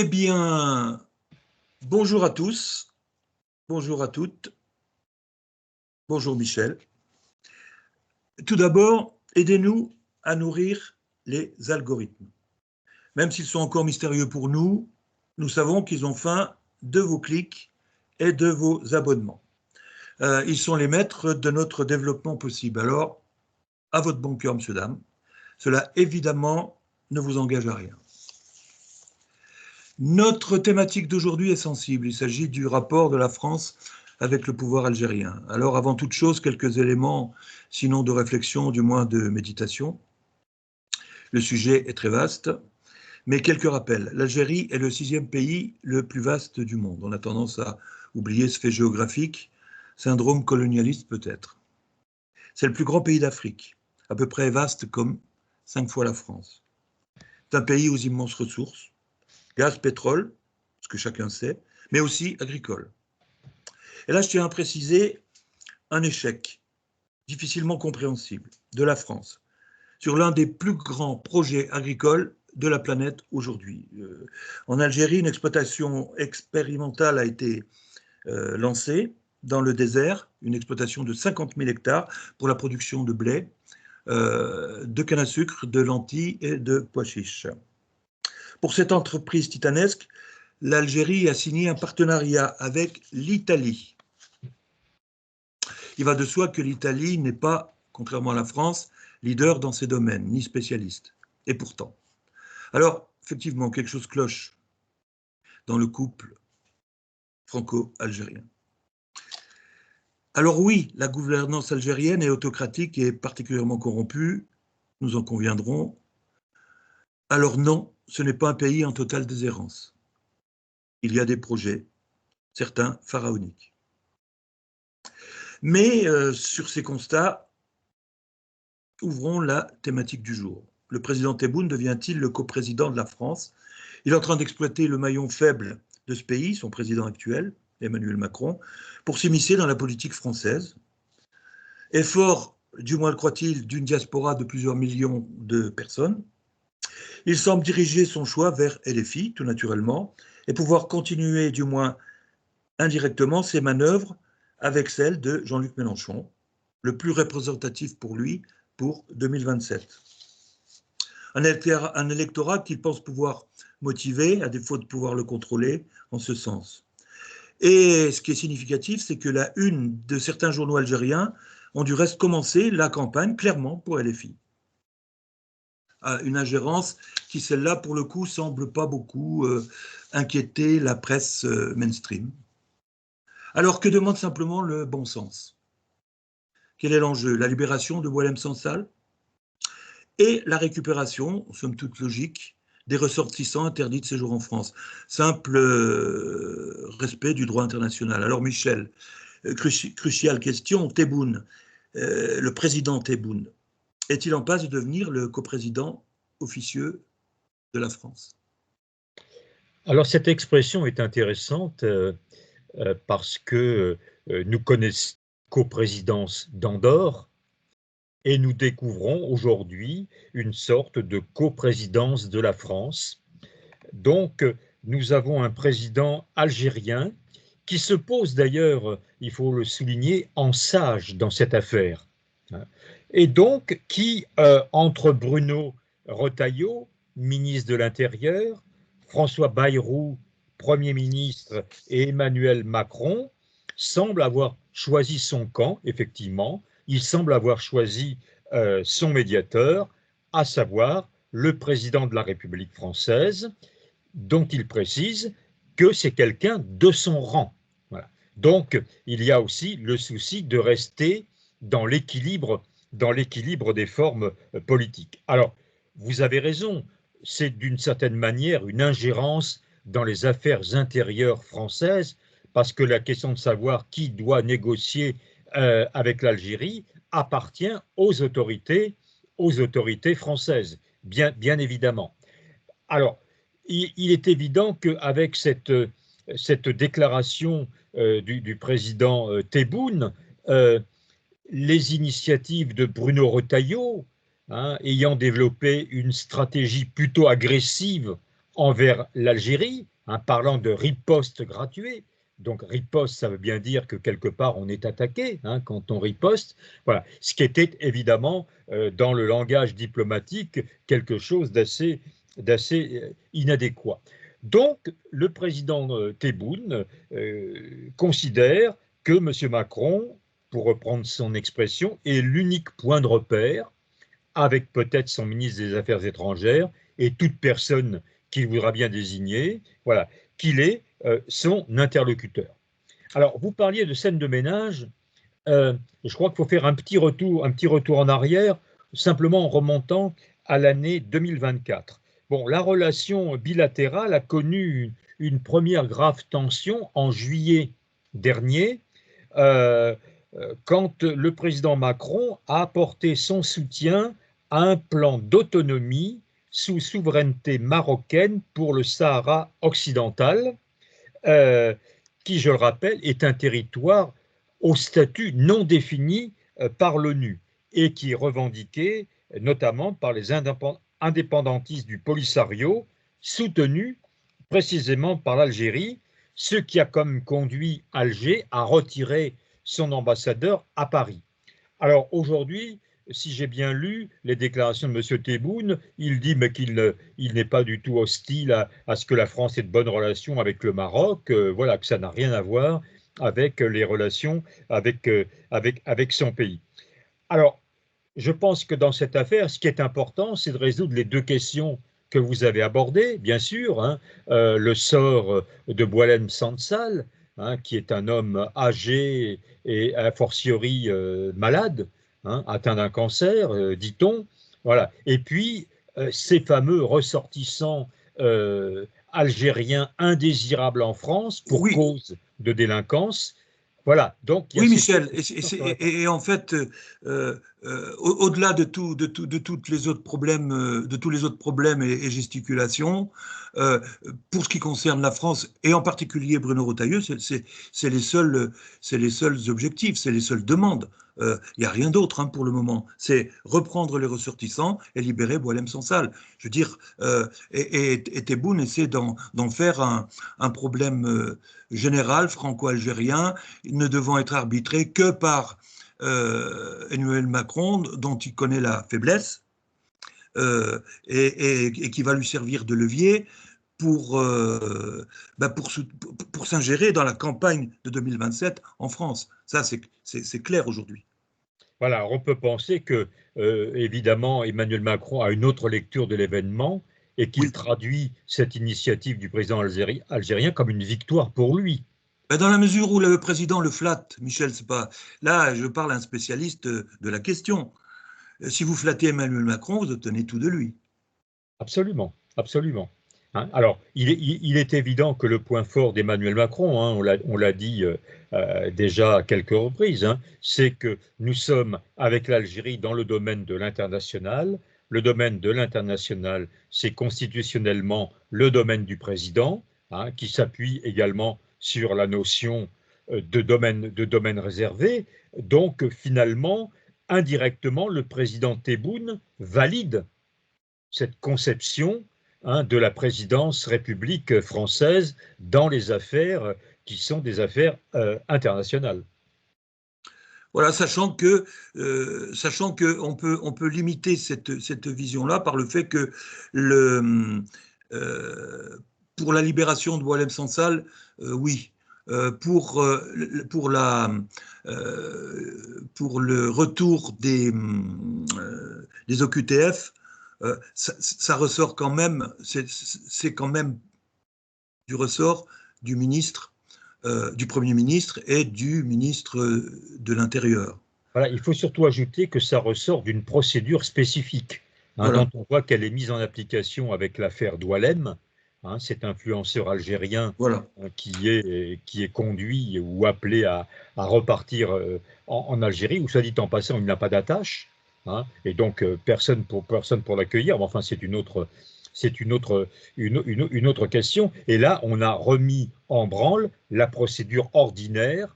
Eh bien, bonjour à tous, bonjour à toutes, bonjour Michel. Tout d'abord, aidez-nous à nourrir les algorithmes. Même s'ils sont encore mystérieux pour nous, nous savons qu'ils ont faim de vos clics et de vos abonnements. Ils sont les maîtres de notre développement possible. Alors, à votre bon cœur, monsieur, dame, cela évidemment ne vous engage à rien. Notre thématique d'aujourd'hui est sensible. Il s'agit du rapport de la France avec le pouvoir algérien. Alors, avant toute chose, quelques éléments, sinon de réflexion, du moins de méditation. Le sujet est très vaste, mais quelques rappels. L'Algérie est le 6e pays le plus vaste du monde. On a tendance à oublier ce fait géographique, syndrome colonialiste peut-être. C'est le plus grand pays d'Afrique, à peu près vaste comme 5 fois la France. C'est un pays aux immenses ressources, gaz, pétrole, ce que chacun sait, mais aussi agricole. Et là, je tiens à préciser un échec difficilement compréhensible de la France sur l'un des plus grands projets agricoles de la planète aujourd'hui. En Algérie, une exploitation expérimentale a été lancée dans le désert, une exploitation de 50 000 hectares pour la production de blé, de canne à sucre, de lentilles et de pois chiches. Pour cette entreprise titanesque, l'Algérie a signé un partenariat avec l'Italie. Il va de soi que l'Italie n'est pas, contrairement à la France, leader dans ces domaines, ni spécialiste. Et pourtant. Alors, effectivement, quelque chose cloche dans le couple franco-algérien. Alors oui, la gouvernance algérienne est autocratique et particulièrement corrompue, nous en conviendrons. Alors non, ce n'est pas un pays en totale déshérence. Il y a des projets, certains pharaoniques. Mais sur ces constats, ouvrons la thématique du jour. Le président Tebboune devient-il le coprésident de la France? Il est en train d'exploiter le maillon faible de ce pays, son président actuel, Emmanuel Macron, pour s'immiscer dans la politique française. Effort, du moins le croit-il, d'une diaspora de plusieurs millions de personnes. Il semble diriger son choix vers LFI, tout naturellement, et pouvoir continuer, du moins indirectement, ses manœuvres avec celles de Jean-Luc Mélenchon, le plus représentatif pour lui pour 2027. Un électorat qu'il pense pouvoir motiver, à défaut de pouvoir le contrôler, en ce sens. Et ce qui est significatif, c'est que la une de certains journaux algériens ont du reste commencé la campagne clairement pour LFI. Une ingérence qui, celle-là, pour le coup, semble pas beaucoup inquiéter la presse mainstream. Alors que demande simplement le bon sens? Quel est l'enjeu? La libération de Boualem Sansal et la récupération, somme toute logique, des ressortissants interdits de séjour en France. Simple respect du droit international. Alors Michel, cruciale question, Tebboune, le président Tebboune, est-il en passe de devenir le coprésident officieux de la France? Alors cette expression est intéressante parce que nous connaissons la coprésidence d'Andorre et nous découvrons aujourd'hui une sorte de coprésidence de la France. Donc nous avons un président algérien qui se pose d'ailleurs, il faut le souligner, en sage dans cette affaire. Et donc qui, entre Bruno Retailleau, ministre de l'Intérieur, François Bayrou, Premier ministre, et Emmanuel Macron, semble avoir choisi son camp, effectivement. Il semble avoir choisi son médiateur, à savoir le président de la République française, dont il précise que c'est quelqu'un de son rang. Voilà. Donc, il y a aussi le souci de rester dans l'équilibre des formes politiques. Alors, vous avez raison, c'est d'une certaine manière une ingérence dans les affaires intérieures françaises, parce que la question de savoir qui doit négocier avec l'Algérie appartient aux autorités françaises, bien évidemment. Alors, il est évident qu'avec cette déclaration du président Tebboune, les initiatives de Bruno Retailleau, ayant développé une stratégie plutôt agressive envers l'Algérie, parlant de riposte gratuite. Donc riposte, ça veut bien dire que quelque part on est attaqué quand on riposte. Voilà, ce qui était évidemment dans le langage diplomatique quelque chose d'assez inadéquat. Donc le président Tebboune considère que M. Macron, pour reprendre son expression, est l'unique point de repère, avec peut-être son ministre des Affaires étrangères et toute personne qu'il voudra bien désigner, voilà, qu'il est son interlocuteur. Alors, vous parliez de scène de ménage. Je crois qu'il faut faire un petit retour en arrière, simplement en remontant à l'année 2024. Bon, la relation bilatérale a connu une première grave tension en juillet dernier, quand le président Macron a apporté son soutien à un plan d'autonomie sous souveraineté marocaine pour le Sahara occidental, qui, je le rappelle, est un territoire au statut non défini par l'ONU et qui est revendiqué notamment par les indépendantistes du Polisario, soutenus précisément par l'Algérie, ce qui a comme conduit Alger à retirer son ambassadeur à Paris. Alors aujourd'hui, si j'ai bien lu les déclarations de M. Tebboune, il dit qu'il n'est pas du tout hostile à ce que la France ait de bonnes relations avec le Maroc, voilà, que ça n'a rien à voir avec les relations avec son pays. Alors, je pense que dans cette affaire, ce qui est important, c'est de résoudre les deux questions que vous avez abordées, bien sûr, le sort de Boualem Sansal, qui est un homme âgé et a fortiori malade, atteint d'un cancer, dit-on, voilà. Et puis, ces fameux ressortissants algériens indésirables en France pour Oui, cause de délinquance. Voilà, donc il y a oui, ces Michel. questions sur la table. Et en fait, au-delà de toutes les autres problèmes, de tous les autres problèmes et gesticulations, euh, pour ce qui concerne la France et en particulier Bruno Retailleau, c'est les seuls objectifs, c'est les seules demandes. Il n'y a rien d'autre pour le moment. C'est reprendre les ressortissants et libérer Boualem Sansal. Je veux dire, et Tebboune essaie d'en faire un problème général franco-algérien, ne devant être arbitré que par Emmanuel Macron, dont il connaît la faiblesse, et qui va lui servir de levier pour, pour s'ingérer dans la campagne de 2027 en France. Ça, c'est clair aujourd'hui. Voilà, on peut penser que, évidemment, Emmanuel Macron a une autre lecture de l'événement et qu'il Oui. traduit cette initiative du président algérien comme une victoire pour lui. Ben, dans la mesure où le président le flatte, Michel, c'est pas. Là, je parle à un spécialiste de la question. Si vous flattez Emmanuel Macron, vous obtenez tout de lui. Absolument, absolument. Alors, il est évident que le point fort d'Emmanuel Macron, on l'a dit déjà à quelques reprises, c'est que nous sommes avec l'Algérie dans le domaine de l'international. Le domaine de l'international, c'est constitutionnellement le domaine du président, qui s'appuie également sur la notion de domaine réservé. Donc, finalement, indirectement, le président Tebboune valide cette conception de la présidence République française dans les affaires qui sont des affaires internationales. Voilà, sachant que on peut limiter cette vision-là par le fait que euh, pour la libération de Boualem Sansal, oui. Pour pour le retour des OQTF, ça ressort quand même, c'est quand même du ressort du ministre, du Premier ministre et du ministre de l'Intérieur. Voilà, il faut surtout ajouter que ça ressort d'une procédure spécifique, Voilà. dont on voit qu'elle est mise en application avec l'affaire Doualem, cet influenceur algérien Voilà. qui est conduit ou appelé à repartir en Algérie, où soit dit en passant, il n'a pas d'attache, et donc personne pour l'accueillir. Mais enfin, c'est une autre question. Et là, on a remis en branle la procédure ordinaire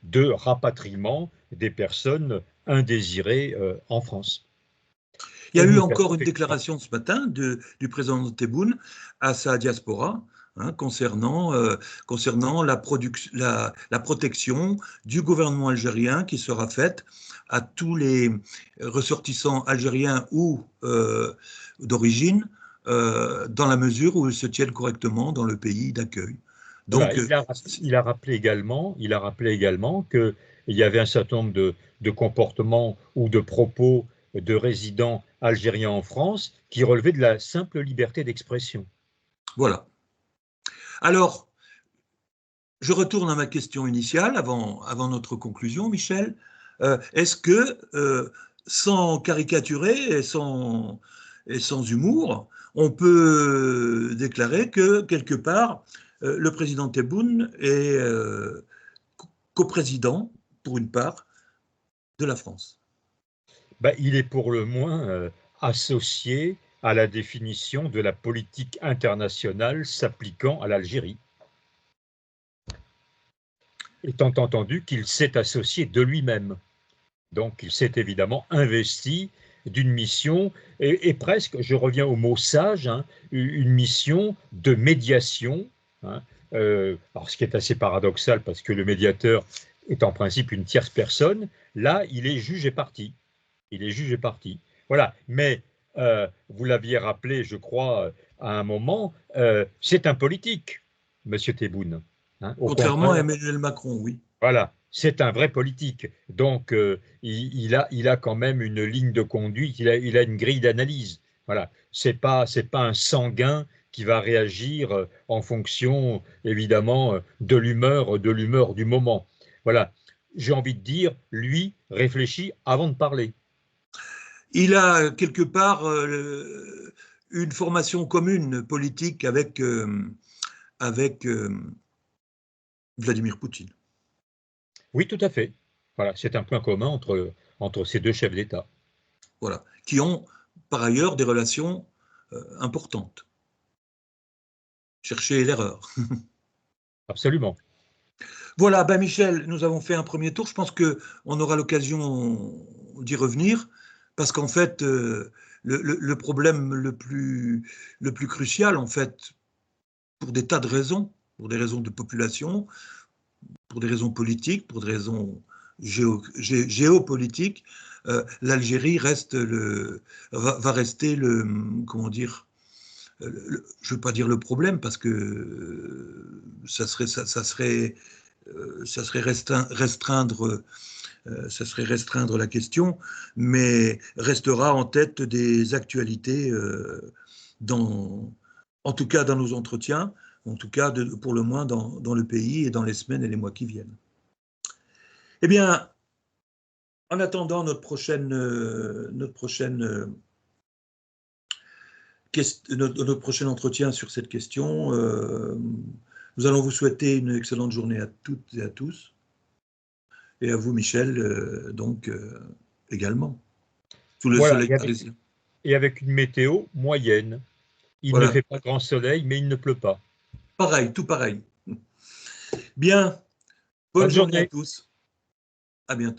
de rapatriement des personnes indésirées en France. Il y a eu nous encore avons une déclaration ce matin du président Tebboune à sa diaspora concernant la protection du gouvernement algérien qui sera faite à tous les ressortissants algériens ou d'origine dans la mesure où ils se tiennent correctement dans le pays d'accueil. Voilà, Donc, il a rappelé également qu'il y avait un certain nombre de comportements ou de propos de résidents algériens en France qui relevaient de la simple liberté d'expression. voilà. Alors, je retourne à ma question initiale avant notre conclusion, Michel. Est-ce que, sans caricaturer et sans humour, on peut déclarer que, quelque part, le président Tebboune est coprésident, pour une part, de la France? Ben, il est pour le moins associé à la définition de la politique internationale s'appliquant à l'Algérie, étant entendu qu'il s'est associé de lui-même. Donc il s'est évidemment investi d'une mission, et presque, je reviens au mot sage, une mission de médiation. Alors ce qui est assez paradoxal, parce que le médiateur est en principe une tierce personne, là il est juge et partie. Il est juge et partie. Voilà, mais vous l'aviez rappelé, je crois, à un moment, c'est un politique, Monsieur Tebboune. Au Contrairement à contraire, Emmanuel Macron, oui. voilà, c'est un vrai politique. Donc, il a quand même une ligne de conduite, il a une grille d'analyse. Voilà, c'est pas un sanguin qui va réagir en fonction, évidemment, de l'humeur du moment. Voilà, j'ai envie de dire, lui réfléchit avant de parler. Il a quelque part une formation commune politique avec Vladimir Poutine. Oui, tout à fait. Voilà, c'est un point commun entre ces deux chefs d'État. Voilà, qui ont par ailleurs des relations importantes. Chercher l'erreur. Absolument. Voilà, ben Michel, nous avons fait un premier tour. Je pense qu'on aura l'occasion d'y revenir, parce qu'en fait, le problème le plus crucial, en fait, pour des tas de raisons, pour des raisons de population, pour des raisons politiques, pour des raisons géopolitiques, l'Algérie va rester comment dire, je ne veux pas dire le problème, parce que ça serait restreindre la question, mais restera en tête des actualités en tout cas dans nos entretiens, en tout cas pour le moins dans le pays et dans les semaines et les mois qui viennent. Eh bien, en attendant notre prochain entretien sur cette question, nous allons vous souhaiter une excellente journée à toutes et à tous, et à vous, Michel, également, sous le Voilà, soleil parisien. et avec une météo moyenne. Il ne Voilà, fait pas grand soleil, mais il ne pleut pas. pareil, tout pareil. Bien, bonne Bonne journée à journée. tous, à bientôt.